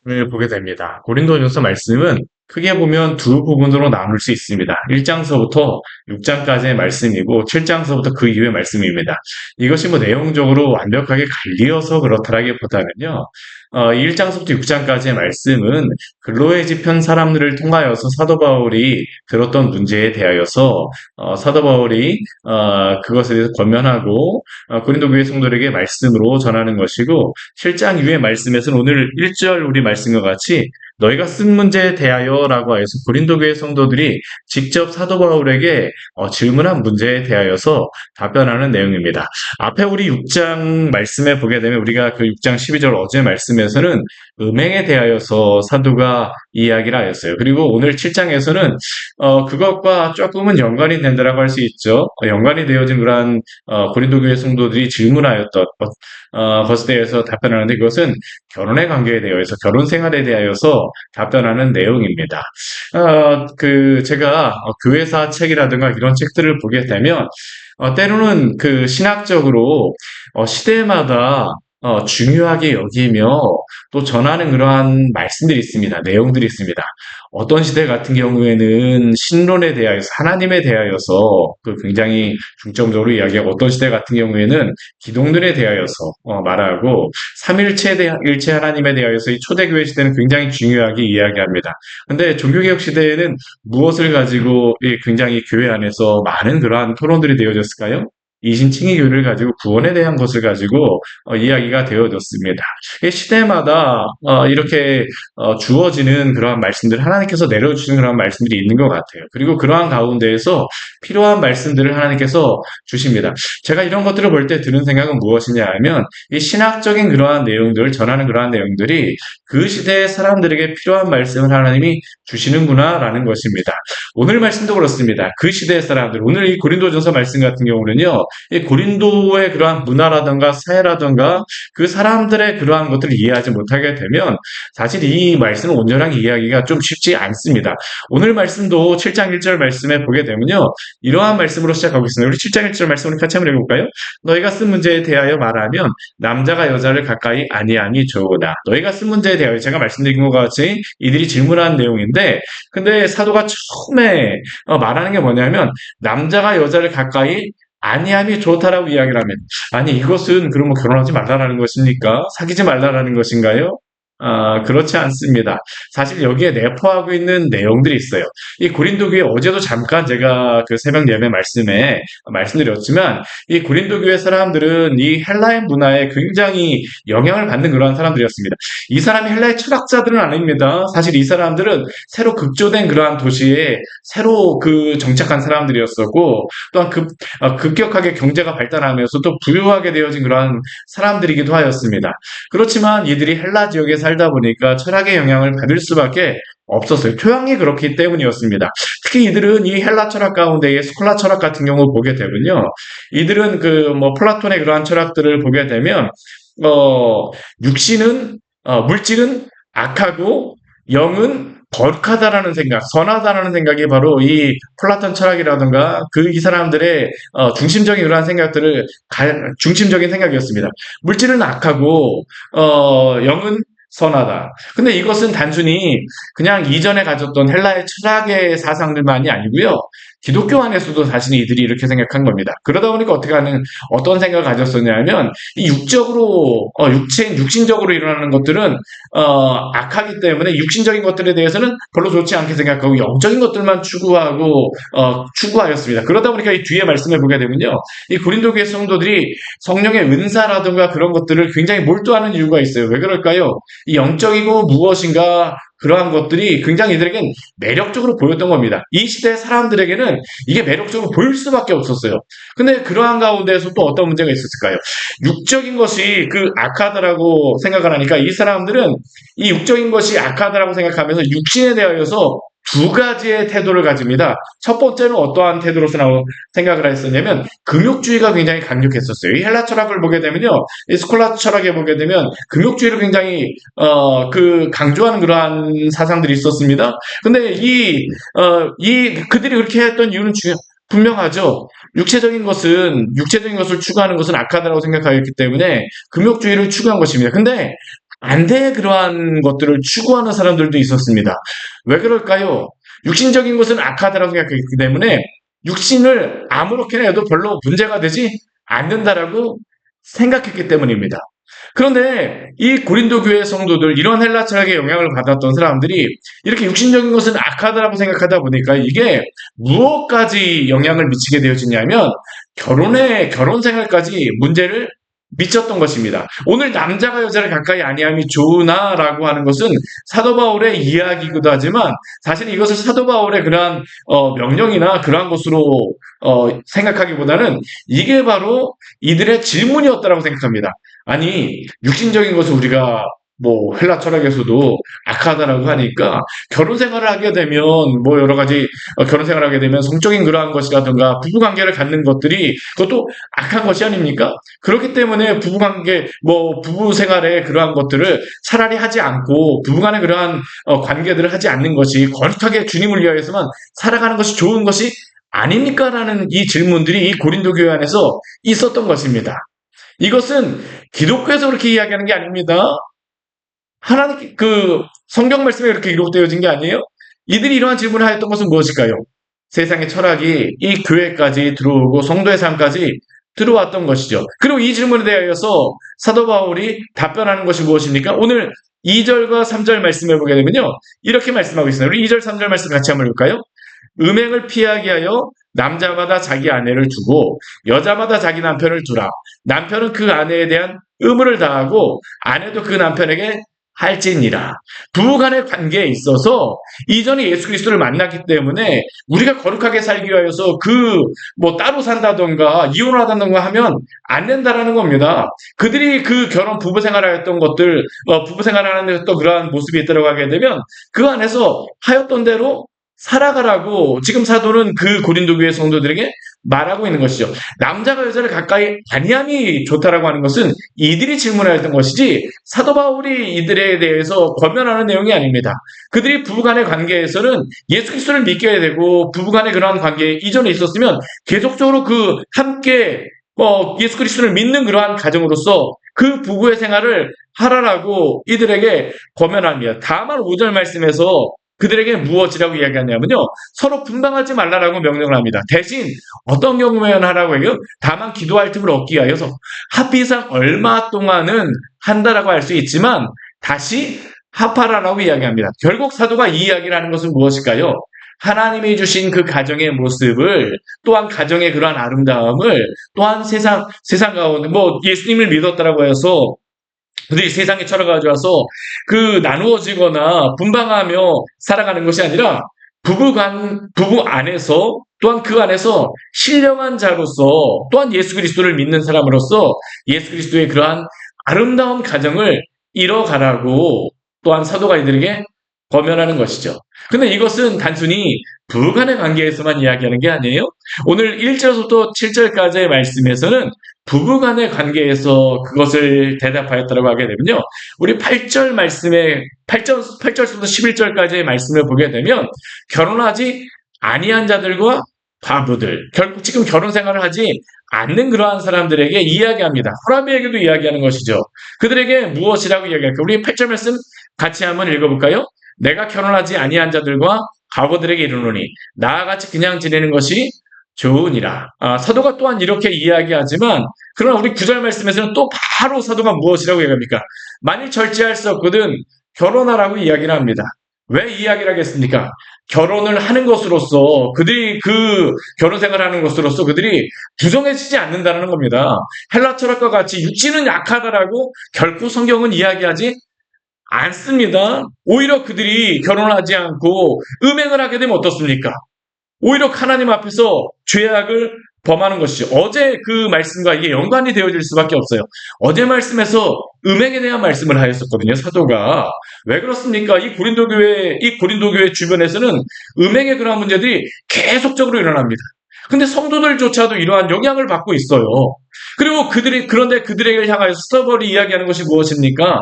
을 보게 됩니다. 고린도전서 말씀은 크게 보면 두 부분으로 나눌 수 있습니다. 1장서부터 6장까지의 말씀이고 7장서부터 그 이후의 말씀입니다. 이것이 뭐 내용적으로 완벽하게 갈리어서 그렇다라기보다는요. 1장서부터 6장까지의 말씀은 근로에 집현 사람들을 통하여서 사도 바울이 들었던 문제에 대하여서 사도 바울이 그것에 대해서 권면하고 고린도 교회 성도들에게 말씀으로 전하는 것이고 7장 이후의 말씀에서는 오늘 1절 우리 말씀과 같이 너희가 쓴 문제에 대하여라고 하여서 고린도 교회 성도들이 직접 사도 바울에게 질문한 문제에 대하여서 답변하는 내용입니다. 앞에 우리 6장 말씀에 보게 되면 우리가 그 6장 12절 어제 말씀에서는 음행에 대하여서 사도가 이야기를 하였어요. 그리고 오늘 7장에서는 그것과 조금은 연관이 된다라고 할 수 있죠. 연관이 되어진 그러한 고린도 교회 성도들이 질문하였던 것에 대해서 답변하는데 그것은 결혼의 관계에 대해서 결혼 생활에 대하여서 답변하는 내용입니다. 제가 교회사 책이라든가 이런 책들을 보게 되면 때로는 그 신학적으로 시대마다 중요하게 여기며 또 전하는 그러한 말씀들이 있습니다. 내용들이 있습니다. 어떤 시대 같은 경우에는 신론에 대하여서 하나님에 대하여서 그 굉장히 중점적으로 이야기하고 어떤 시대 같은 경우에는 기독론에 대하여서 말하고 일체 하나님에 대하여서 이 초대교회 시대는 굉장히 중요하게 이야기합니다. 근데 종교개혁 시대에는 무엇을 가지고 굉장히 교회 안에서 많은 그러한 토론들이 되어졌을까요? 이신칭의 교리를 가지고 구원에 대한 것을 가지고 이야기가 되어졌습니다. 시대마다 이렇게 주어지는 그러한 말씀들, 하나님께서 내려주시는 그러한 말씀들이 있는 것 같아요. 그리고 그러한 가운데에서 필요한 말씀들을 하나님께서 주십니다. 제가 이런 것들을 볼 때 드는 생각은 무엇이냐 하면 이 신학적인 그러한 내용들, 전하는 그러한 내용들이 그 시대의 사람들에게 필요한 말씀을 하나님이 주시는구나라는 것입니다. 오늘 말씀도 그렇습니다. 그 시대의 사람들, 오늘 이 고린도전서 말씀 같은 경우는요, 이 고린도의 그러한 문화라든가 사회라든가 그 사람들의 그러한 것들을 이해하지 못하게 되면 사실 이 말씀을 온전하게 이해하기가 좀 쉽지 않습니다. 오늘 말씀도 7장 1절 말씀에 보게 되면요. 이러한 말씀으로 시작하고 있습니다. 우리 7장 1절 말씀을 같이 한번 해볼까요? 너희가 쓴 문제에 대하여 말하면 남자가 여자를 가까이 아니함이 좋으나 너희가 쓴 문제에 대하여 제가 말씀드린 것 같이 이들이 질문한 내용인데 근데 사도가 처음에 말하는 게 뭐냐면 남자가 여자를 가까이 아니함이 좋다라고 이야기를 하면 아니 이것은 그러면 결혼하지 말라라는 것입니까? 사귀지 말라라는 것인가요? 그렇지 않습니다. 사실 여기에 내포하고 있는 내용들이 있어요. 이 고린도 교회 어제도 잠깐 제가 그 새벽 예배 말씀에 말씀드렸지만 이 고린도 교회 사람들은 이 헬라의 문화에 굉장히 영향을 받는 그러한 사람들이었습니다. 이 사람이 헬라의 철학자들은 아닙니다. 사실 이 사람들은 새로 급조된 그러한 도시에 새로 그 정착한 사람들이었었고 또한 급격하게 경제가 발달하면서 또 부유하게 되어진 그러한 사람들이기도 하였습니다. 그렇지만 이들이 헬라 지역에 살다 보니까 철학의 영향을 받을 수밖에 없었어요. 토양이 그렇기 때문이었습니다. 특히 이들은 이 헬라 철학 가운데에 스콜라 철학 같은 경우를 보게 되면요. 이들은 플라톤의 그러한 철학들을 보게 되면, 육신은, 물질은 악하고 영은 거룩하다라는 생각, 선하다라는 생각이 바로 이 플라톤 철학이라든가 이 사람들의 중심적인 그러한 생각들을 중심적인 생각이었습니다. 물질은 악하고 영은 선하다. 근데 이것은 단순히 그냥 이전에 가졌던 헬라의 철학의 사상들만이 아니고요. 기독교 안에서도 사실 이들이 이렇게 생각한 겁니다. 그러다 보니까 어떤 생각을 가졌었냐면, 이 육신적으로 일어나는 것들은, 악하기 때문에 육신적인 것들에 대해서는 별로 좋지 않게 생각하고 영적인 것들만 추구하였습니다. 그러다 보니까 이 뒤에 말씀을 보게 되면요. 이 고린도 교회 성도들이 성령의 은사라든가 그런 것들을 굉장히 몰두하는 이유가 있어요. 왜 그럴까요? 이 영적이고 무엇인가 그러한 것들이 굉장히 이들에겐 매력적으로 보였던 겁니다. 이 시대 사람들에게는 이게 매력적으로 보일 수밖에 없었어요. 근데 그러한 가운데에서 또 어떤 문제가 있었을까요? 육적인 것이 악하다라고 생각을 하니까 이 사람들은 이 육적인 것이 악하다라고 생각하면서 육신에 대하여서 두 가지의 태도를 가집니다. 첫 번째는 어떠한 태도로 생각을 했었냐면 금욕주의가 굉장히 강력했었어요. 이 헬라 철학을 보게 되면요, 이 스콜라 철학에 보게 되면 금욕주의를 굉장히 강조하는 그러한 사상들이 있었습니다. 근데 그들이 그렇게 했던 이유는 분명하죠. 육체적인 것을 추구하는 것은 악하다고 생각하였기 때문에 금욕주의를 추구한 것입니다. 근데 안돼 그러한 것들을 추구하는 사람들도 있었습니다. 왜 그럴까요? 육신적인 것은 악하다라고 생각했기 때문에 육신을 아무렇게나 해도 별로 문제가 되지 않는다라고 생각했기 때문입니다. 그런데 이 고린도 교회 성도들 이런 헬라 철학의 영향을 받았던 사람들이 이렇게 육신적인 것은 악하다라고 생각하다 보니까 이게 무엇까지 영향을 미치게 되어지냐면 결혼 생활까지 문제를 미쳤던 것입니다. 오늘 남자가 여자를 가까이 아니함이 좋으나라고 하는 것은 사도 바울의 이야기이기도 하지만 사실 이것을 사도 바울의 그러한 명령이나 그러한 것으로 생각하기보다는 이게 바로 이들의 질문이었다라고 생각합니다. 아니 육신적인 것을 우리가 뭐 헬라 철학에서도 악하다라고 하니까 결혼 생활을 하게 되면 뭐 여러 가지 결혼 생활을 하게 되면 성적인 그러한 것이라든가 부부 관계를 갖는 것들이 그것도 악한 것이 아닙니까? 그렇기 때문에 부부 관계 뭐 부부 생활의 그러한 것들을 차라리 하지 않고 부부 간의 그러한 관계들을 하지 않는 것이 거룩하게 주님을 위하여서만 살아가는 것이 좋은 것이 아닙니까? 라는 이 질문들이 이 고린도 교회 안에서 있었던 것입니다. 이것은 기독교에서 그렇게 이야기하는 게 아닙니다. 하나님 성경 말씀에 그렇게 기록되어진 게 아니에요. 이들이 이러한 질문을 하였던 것은 무엇일까요? 세상의 철학이 이 교회까지 들어오고 성도의 삶까지 들어왔던 것이죠. 그리고 이 질문에 대하여서 사도 바울이 답변하는 것이 무엇입니까? 오늘 2절과 3절 말씀을 보게 되면요. 이렇게 말씀하고 있습니다. 우리 2절, 3절 말씀 같이 한번 읽을까요? 음행을 피하게 하여 남자마다 자기 아내를 두고 여자마다 자기 남편을 두라. 남편은 그 아내에 대한 의무를 다하고 아내도 그 남편에게 할지니라. 부부간의 관계에 있어서 이전에 예수 그리스도를 만났기 때문에 우리가 거룩하게 살기 위해서 뭐 따로 산다던가 이혼하다던가 하면 안 된다라는 겁니다. 그들이 그 결혼 부부 생활하였던 것들 부부 생활하는 또 그러한 모습이 있다고 하게 되면 그 안에서 하였던 대로 살아가라고 지금 사도는 그 고린도 교회 성도들에게 말하고 있는 것이죠. 남자가 여자를 가까이 아니함이 좋다라고 하는 것은 이들이 질문하였던 것이지 사도 바울이 이들에 대해서 권면하는 내용이 아닙니다. 그들이 부부간의 관계에서는 예수 그리스도를 믿게 되고 부부간의 그러한 관계 이전에 있었으면 계속적으로 함께 예수 그리스도를 믿는 그러한 가정으로서 그 부부의 생활을 하라라고 이들에게 권면합니다. 다만 5절 말씀에서 그들에게 무엇이라고 이야기하냐면요. 서로 분방하지 말라라고 명령을 합니다. 대신 어떤 경우에는 하라고 해요? 다만 기도할 틈을 얻기 위하여서 합의상 얼마 동안은 한다라고 할 수 있지만 다시 합하라라고 이야기합니다. 결국 사도가 이 이야기를 하는 것은 무엇일까요? 하나님이 주신 그 가정의 모습을 또한 가정의 그러한 아름다움을 또한 세상 가운데 예수님을 믿었다라고 해서 그들이 세상에 철학가져와서 나누어지거나 분방하며 살아가는 것이 아니라 부부 안에서 또한 그 안에서 신령한 자로서 또한 예수 그리스도를 믿는 사람으로서 예수 그리스도의 그러한 아름다운 가정을 이뤄가라고 또한 사도가 이들에게 권면하는 것이죠. 근데 이것은 단순히 부부 간의 관계에서만 이야기하는 게 아니에요. 오늘 1절부터 7절까지의 말씀에서는 부부 간의 관계에서 그것을 대답하였다고 하게 되면요. 우리 8절 말씀에 8절부터 11절까지의 말씀을 보게 되면 결혼하지 아니한 자들과 과부들, 결국 지금 결혼 생활을 하지 않는 그러한 사람들에게 이야기합니다. 호라비에게도 이야기하는 것이죠. 그들에게 무엇이라고 이야기할까요? 우리 8절 말씀 같이 한번 읽어볼까요? 내가 결혼하지 아니한 자들과 과부들에게 이르노니 나와 같이 그냥 지내는 것이 좋으니라. 사도가 또한 이렇게 이야기하지만 그러나 우리 9절 말씀에서는 또 바로 사도가 무엇이라고 얘기합니까? 만일 절제할 수 없거든 결혼하라고 이야기를 합니다. 왜 이야기를 하겠습니까? 결혼을 하는 것으로서 그들이 결혼 생활을 하는 것으로서 그들이 부정해지지 않는다는 겁니다. 헬라 철학과 같이 육신은 약하다라고 결코 성경은 이야기하지 않습니다. 오히려 그들이 결혼하지 않고 음행을 하게 되면 어떻습니까? 오히려 하나님 앞에서 죄악을 범하는 것이죠. 어제 그 말씀과 이게 연관이 되어질 수밖에 없어요. 어제 말씀에서 음행에 대한 말씀을 하였었거든요, 사도가. 왜 그렇습니까? 이 고린도 교회 주변에서는 음행의 그러한 문제들이 계속적으로 일어납니다. 근데 성도들조차도 이러한 영향을 받고 있어요. 그리고 그런데 그들에게 향하여 스토벌이 이야기하는 것이 무엇입니까?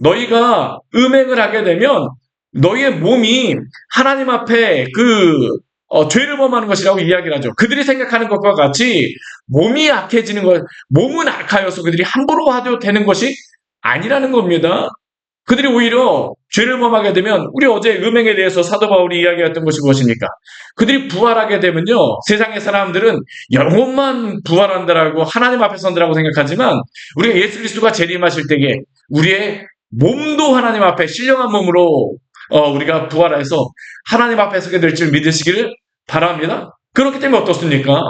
너희가 음행을 하게 되면 너희의 몸이 하나님 앞에 죄를 범하는 것이라고 이야기를 하죠. 그들이 생각하는 것과 같이 몸이 악해지는 것, 몸은 악하여서 그들이 함부로 하도 되는 것이 아니라는 겁니다. 그들이 오히려 죄를 범하게 되면 우리 어제 음행에 대해서 사도 바울이 이야기했던 것이 무엇입니까? 그들이 부활하게 되면요. 세상의 사람들은 영혼만 부활한다라고 하나님 앞에 선다라고 생각하지만 우리가 예수 그리스도가 재림하실 때에 우리의 몸도 하나님 앞에 신령한 몸으로 우리가 부활해서 하나님 앞에 서게 될 줄 믿으시기를 바랍니다. 그렇기 때문에 어떻습니까?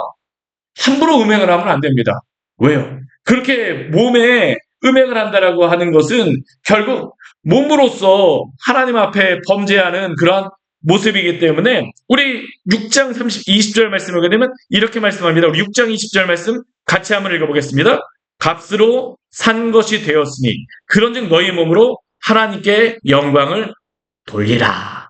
함부로 음행을 하면 안 됩니다. 왜요? 그렇게 몸에 음행을 한다라고 하는 것은 결국 몸으로서 하나님 앞에 범죄하는 그러한 모습이기 때문에 우리 6장 20절 말씀을 보게 되면 이렇게 말씀합니다. 우리 6장 20절 말씀 같이 한번 읽어보겠습니다. 값으로 산 것이 되었으니 그런즉 너희 몸으로 하나님께 영광을 돌리라.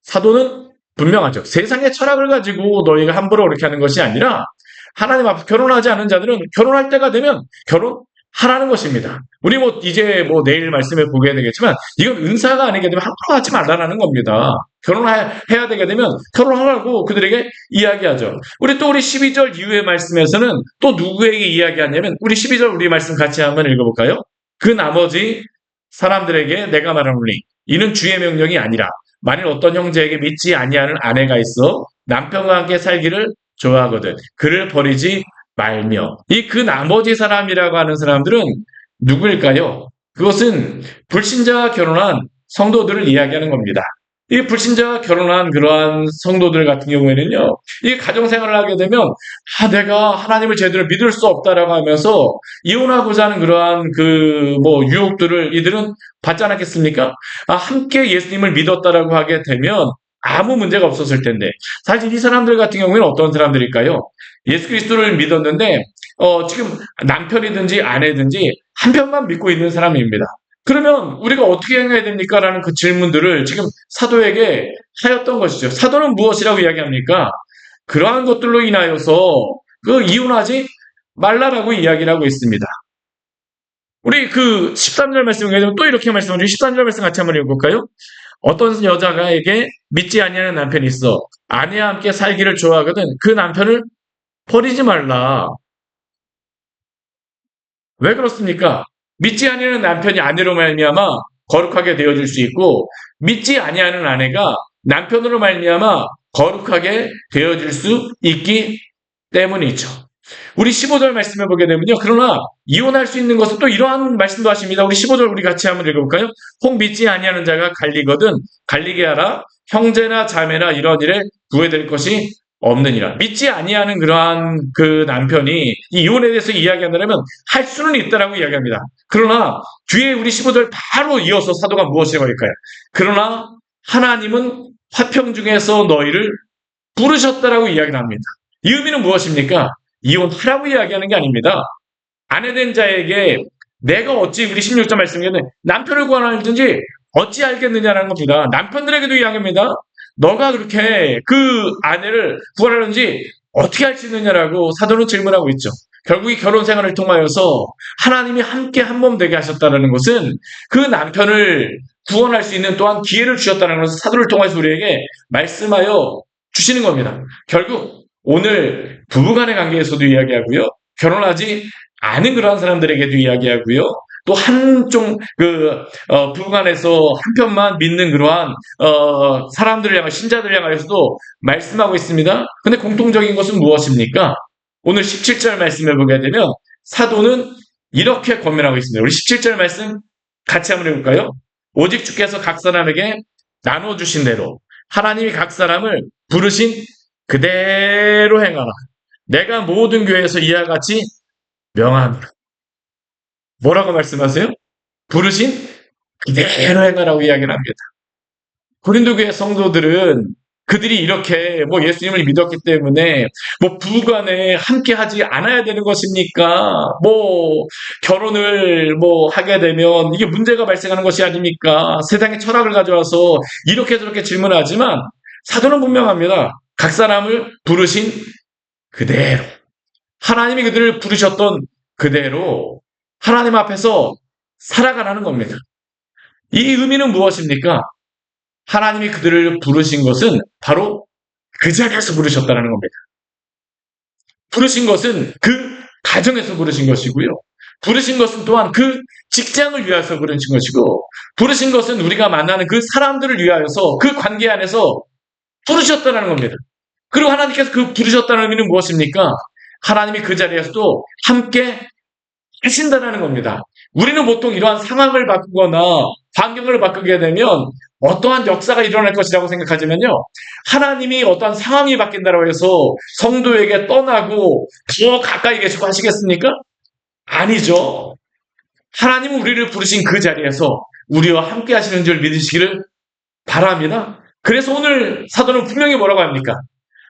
사도는 분명하죠. 세상의 철학을 가지고 너희가 함부로 그렇게 하는 것이 아니라 하나님 앞에 결혼하지 않은 자들은 결혼할 때가 되면 결혼하라는 것입니다. 우리 이제 내일 말씀에 보게 되겠지만 이건 은사가 아니게 되면 함부로 하지 말라는 겁니다. 결혼해야 되게 되면 결혼하라고 그들에게 이야기하죠. 우리 12절 이후의 말씀에서는 또 누구에게 이야기하냐면 우리 12절 우리 말씀 같이 한번 읽어볼까요? 그 나머지 사람들에게 내가 말하노니 이는 주의 명령이 아니라 만일 어떤 형제에게 믿지 아니하는 아내가 있어 남편과 함께 살기를 좋아하거든 그를 버리지 말며 그 나머지 사람이라고 하는 사람들은 누구일까요? 그것은 불신자와 결혼한 성도들을 이야기하는 겁니다. 이 불신자와 결혼한 그러한 성도들 같은 경우에는요, 이 가정생활을 하게 되면, 내가 하나님을 제대로 믿을 수 없다라고 하면서 이혼하고자 하는 그러한 유혹들을 이들은 받지 않았겠습니까? 함께 예수님을 믿었다라고 하게 되면 아무 문제가 없었을 텐데, 사실 이 사람들 같은 경우에는 어떤 사람들일까요? 예수 그리스도를 믿었는데, 지금 남편이든지 아내든지 한 편만 믿고 있는 사람입니다. 그러면 우리가 어떻게 행해야 됩니까? 라는 그 질문들을 지금 사도에게 하였던 것이죠. 사도는 무엇이라고 이야기합니까? 그러한 것들로 인하여서 이혼하지 말라라고 이야기를 하고 있습니다. 우리 13절 말씀에 또 이렇게 말씀하죠. 13절 말씀 같이 한번 읽어볼까요? 어떤 여자가에게 믿지 아니하는 남편이 있어 아내와 함께 살기를 좋아하거든 그 남편을 버리지 말라. 왜 그렇습니까? 믿지 아니하는 남편이 아내로 말미암아 거룩하게 되어질 수 있고 믿지 아니하는 아내가 남편으로 말미암아 거룩하게 되어질 수 있기 때문이죠. 우리 15절 말씀해 보게 되면요. 그러나 이혼할 수 있는 것은 또 이러한 말씀도 하십니다. 우리 15절 우리 같이 한번 읽어볼까요? 혹 믿지 아니하는 자가 갈리거든 갈리게 하라. 형제나 자매나 이런 일에 구애될 것이 없느니라. 믿지 아니하는 그러한 그 남편이 이 이혼에 대해서 이야기한다면 할 수는 있다라고 이야기합니다. 그러나 뒤에 우리 15절 바로 이어서 사도가 무엇이라고 할까요? 그러나 하나님은 화평 중에서 너희를 부르셨다라고 이야기를 합니다. 이 의미는 무엇입니까? 이혼하라고 이야기하는 게 아닙니다. 아내된 자에게 내가 어찌 우리 16절 말씀에는 남편을 구원하든지 어찌 알겠느냐라는 겁니다. 남편들에게도 이야기합니다. 너가 그렇게 그 아내를 구원하는지 어떻게 할 수 있느냐라고 사도는 질문하고 있죠. 결국 이 결혼 생활을 통하여서 하나님이 함께 한 몸 되게 하셨다는 것은 그 남편을 구원할 수 있는 또한 기회를 주셨다는 것을 사도를 통해서 우리에게 말씀하여 주시는 겁니다. 결국 오늘 부부간의 관계에서도 이야기하고요. 결혼하지 않은 그러한 사람들에게도 이야기하고요. 또 한쪽 부부간에서 한편만 믿는 그러한 사람들을 향한 신자들을 향하여서도 말씀하고 있습니다. 근데 공통적인 것은 무엇입니까? 오늘 17절 말씀해 보게 되면 사도는 이렇게 권면하고 있습니다. 우리 17절 말씀 같이 한번 해볼까요? 오직 주께서 각 사람에게 나눠주신 대로 하나님이 각 사람을 부르신 그대로 행하라. 내가 모든 교회에서 이와 같이 명하노라. 뭐라고 말씀하세요? 부르신 그대로 행하라고 이야기를 합니다. 고린도 교회 성도들은 그들이 이렇게 예수님을 믿었기 때문에 부부간에 함께 하지 않아야 되는 것입니까? 결혼을 하게 되면 이게 문제가 발생하는 것이 아닙니까? 세상의 철학을 가져와서 이렇게 저렇게 질문하지만 사도는 분명합니다. 각 사람을 부르신 그대로 하나님이 그들을 부르셨던 그대로 하나님 앞에서 살아가라는 겁니다. 이 의미는 무엇입니까? 하나님이 그들을 부르신 것은 바로 그 자리에서 부르셨다는 겁니다. 부르신 것은 그 가정에서 부르신 것이고요. 부르신 것은 또한 그 직장을 위해서 부르신 것이고, 부르신 것은 우리가 만나는 그 사람들을 위하여서 그 관계 안에서 부르셨다는 겁니다. 그리고 하나님께서 그 부르셨다는 의미는 무엇입니까? 하나님이 그 자리에서도 함께 하신다는 겁니다. 우리는 보통 이러한 상황을 바꾸거나 환경을 바꾸게 되면 어떠한 역사가 일어날 것이라고 생각하지만요. 하나님이 어떠한 상황이 바뀐다고 해서 성도에게 떠나고 더 가까이 계시고 하시겠습니까? 아니죠. 하나님은 우리를 부르신 그 자리에서 우리와 함께 하시는 줄 믿으시기를 바랍니다. 그래서 오늘 사도는 분명히 뭐라고 합니까?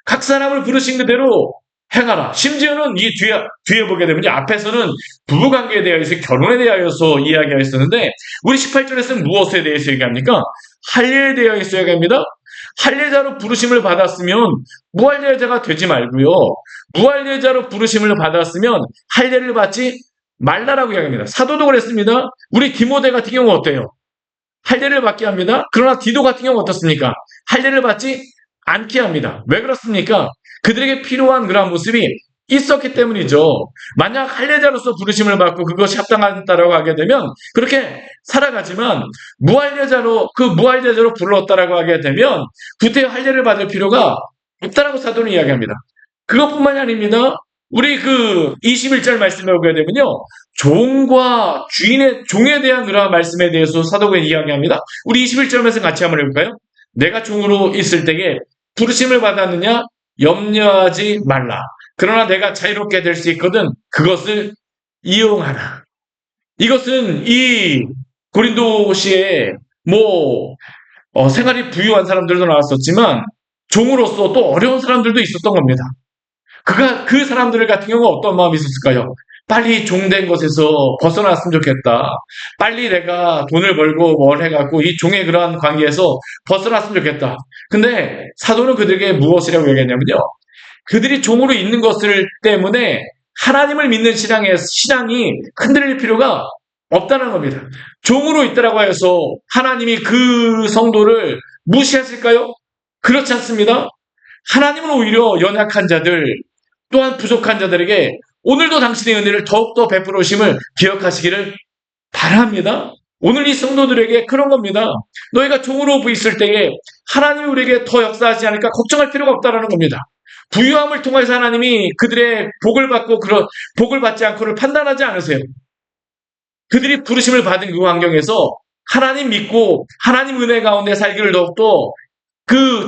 각 사람을 부르신 그대로 행하라. 심지어는 이 뒤에 보게 되면 앞에서는 부부관계에 대해서 결혼에 대하여서 이야기하였었는데 우리 18절에서는 무엇에 대해서 얘기합니까? 할례에 대하여서 얘기합니다. 할례자로 부르심을 받았으면 무할례자가 되지 말고요. 무할례자로 부르심을 받았으면 할례를 받지 말라라고 이야기합니다. 사도도 그랬습니다. 우리 디모데 같은 경우 어때요? 할례를 받게 합니다. 그러나 디도 같은 경우 어떻습니까? 할례를 받지 않게 합니다. 왜 그렇습니까? 그들에게 필요한 그런 모습이 있었기 때문이죠. 만약 할례자로서 부르심을 받고 그것이 합당하다라고 하게 되면 그렇게 살아가지만 무할례자로 불렀다라고 하게 되면 구태 할례를 받을 필요가 없다라고 사도는 이야기합니다. 그것뿐만이 아닙니다. 우리 그 21절 말씀에 보게 되면요. 종과 종에 대한 그러한 말씀에 대해서 사도가 이야기합니다. 우리 21절 말씀 같이 한번 해볼까요? 내가 종으로 있을 때에 부르심을 받았느냐? 염려하지 말라. 그러나 내가 자유롭게 될 수 있거든 그것을 이용하라. 이것은 이 고린도시에 생활이 부유한 사람들도 나왔었지만 종으로서 또 어려운 사람들도 있었던 겁니다. 그 사람들 같은 경우는 어떤 마음이 있었을까요? 빨리 종된 것에서 벗어났으면 좋겠다. 빨리 내가 돈을 벌고 뭘 해갖고 이 종의 그러한 관계에서 벗어났으면 좋겠다. 근데 사도는 그들에게 무엇이라고 얘기했냐면요. 그들이 종으로 있는 것을 때문에 하나님을 믿는 신앙이 흔들릴 필요가 없다는 겁니다. 종으로 있다라고 해서 하나님이 그 성도를 무시하실까요? 그렇지 않습니다. 하나님은 오히려 연약한 자들 또한 부족한 자들에게 오늘도 당신의 은혜를 더욱더 베풀어 오심을 기억하시기를 바랍니다. 오늘 이 성도들에게 그런 겁니다. 너희가 종으로 있을 때에 하나님이 우리에게 더 역사하지 않을까 걱정할 필요가 없다는 겁니다. 부유함을 통해서 하나님이 그들의 복을 받지 않고를 판단하지 않으세요. 그들이 부르심을 받은 그 환경에서 하나님 믿고 하나님 은혜 가운데 살기를 더욱더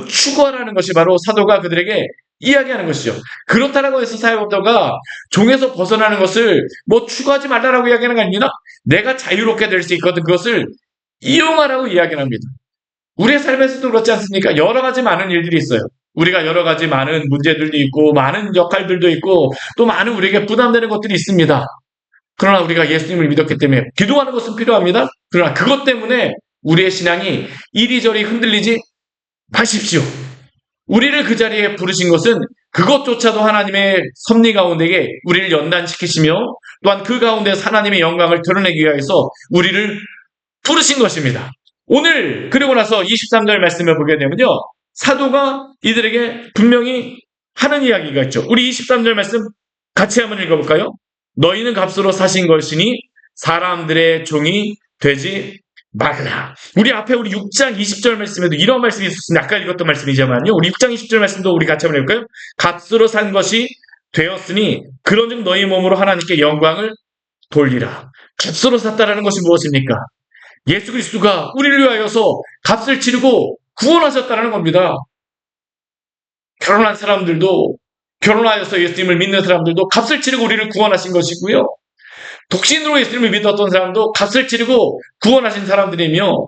추구하라는 것이 바로 사도가 그들에게 이야기하는 것이죠. 그렇다라고 해서 사도가 종에서 벗어나는 것을 추구하지 말라라고 이야기하는 게 아니라 내가 자유롭게 될 수 있거든 그것을 이용하라고 이야기를 합니다. 우리의 삶에서도 그렇지 않습니까? 여러 가지 많은 일들이 있어요. 우리가 여러 가지 많은 문제들도 있고 많은 역할들도 있고 또 많은 우리에게 부담되는 것들이 있습니다. 그러나 우리가 예수님을 믿었기 때문에 기도하는 것은 필요합니다. 그러나 그것 때문에 우리의 신앙이 이리저리 흔들리지 마십시오. 우리를 그 자리에 부르신 것은 그것조차도 하나님의 섭리 가운데에 우리를 연단시키시며 또한 그 가운데 하나님의 영광을 드러내기 위해서 우리를 부르신 것입니다. 오늘 그리고 나서 23절 말씀을 보게 되면요. 사도가 이들에게 분명히 하는 이야기가 있죠. 우리 23절 말씀 같이 한번 읽어볼까요? 너희는 값으로 사신 것이니 사람들의 종이 되지 말라. 우리 6장 20절 말씀에도 이런 말씀이 있었습니다. 아까 읽었던 말씀이지만요. 우리 6장 20절 말씀도 우리 같이 한번 해볼까요? 값으로 산 것이 되었으니 그런즉 너희 몸으로 하나님께 영광을 돌리라. 값으로 샀다라는 것이 무엇입니까? 예수 그리스도가 우리를 위하여서 값을 치르고 구원하셨다는 겁니다. 결혼하여서 예수님을 믿는 사람들도 값을 치르고 우리를 구원하신 것이고요. 독신으로 예수님을 믿었던 사람도 값을 치르고 구원하신 사람들이며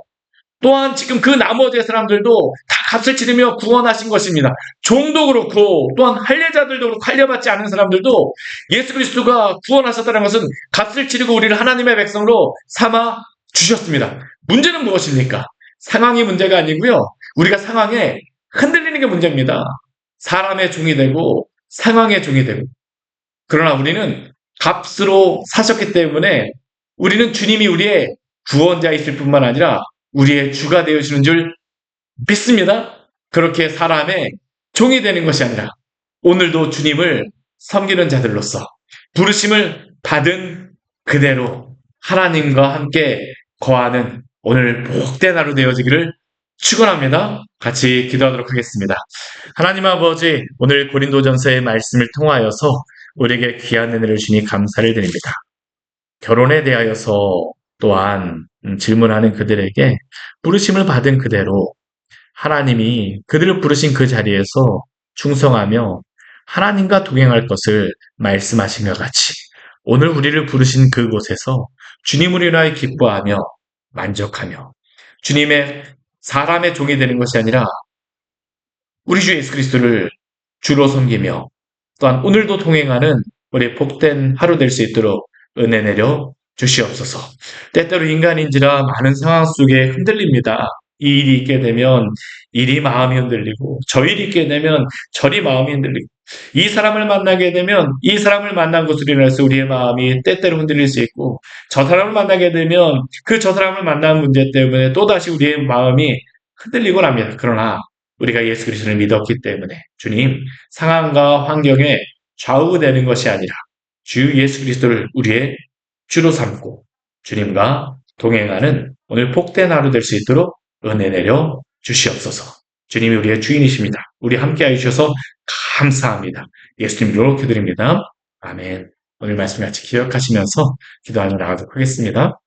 또한 지금 그 나머지 사람들도 다 값을 치르며 구원하신 것입니다. 종도 그렇고 또한 할례자들도 그렇고 할례받지 않은 사람들도 예수 그리스도가 구원하셨다는 것은 값을 치르고 우리를 하나님의 백성으로 삼아 주셨습니다. 문제는 무엇입니까? 상황이 문제가 아니고요. 우리가 상황에 흔들리는 게 문제입니다. 사람의 종이 되고 상황의 종이 되고 그러나 우리는 값으로 사셨기 때문에 우리는 주님이 우리의 구원자이실 뿐만 아니라 우리의 주가 되어주시는 줄 믿습니다. 그렇게 사람의 종이 되는 것이 아니라 오늘도 주님을 섬기는 자들로서 부르심을 받은 그대로 하나님과 함께 거하는 오늘 복된 하루 되어지기를 축원합니다. 같이 기도하도록 하겠습니다. 하나님 아버지, 오늘 고린도전서의 말씀을 통하여서 우리에게 귀한 은혜를 주니 감사를 드립니다. 결혼에 대하여서 또한 질문하는 그들에게 부르심을 받은 그대로 하나님이 그들을 부르신 그 자리에서 충성하며 하나님과 동행할 것을 말씀하신 것 같이 오늘 우리를 부르신 그곳에서 주님을 인하여 기뻐하며 만족하며 주님의 사람의 종이 되는 것이 아니라 우리 주 예수 그리스도를 주로 섬기며 또한 오늘도 동행하는 우리 복된 하루 될 수 있도록 은혜 내려 주시옵소서. 때때로 인간인지라 많은 상황 속에 흔들립니다. 이 일이 있게 되면 일이 마음이 흔들리고 저 일이 있게 되면 저리 마음이 흔들리고 이 사람을 만나게 되면 이 사람을 만난 것으로 인해서 우리의 마음이 때때로 흔들릴 수 있고 저 사람을 만나게 되면 그 저 사람을 만난 문제 때문에 또다시 우리의 마음이 흔들리곤 합니다. 그러나 우리가 예수 그리스도를 믿었기 때문에 주님 상황과 환경에 좌우되는 것이 아니라 주 예수 그리스도를 우리의 주로 삼고 주님과 동행하는 오늘 복된 하루 될 수 있도록 은혜 내려 주시옵소서. 주님이 우리의 주인이십니다. 우리 함께해 주셔서 감사합니다. 예수님으로 기도드립니다. 아멘. 오늘 말씀 같이 기억하시면서 기도하며 나가도록 하겠습니다.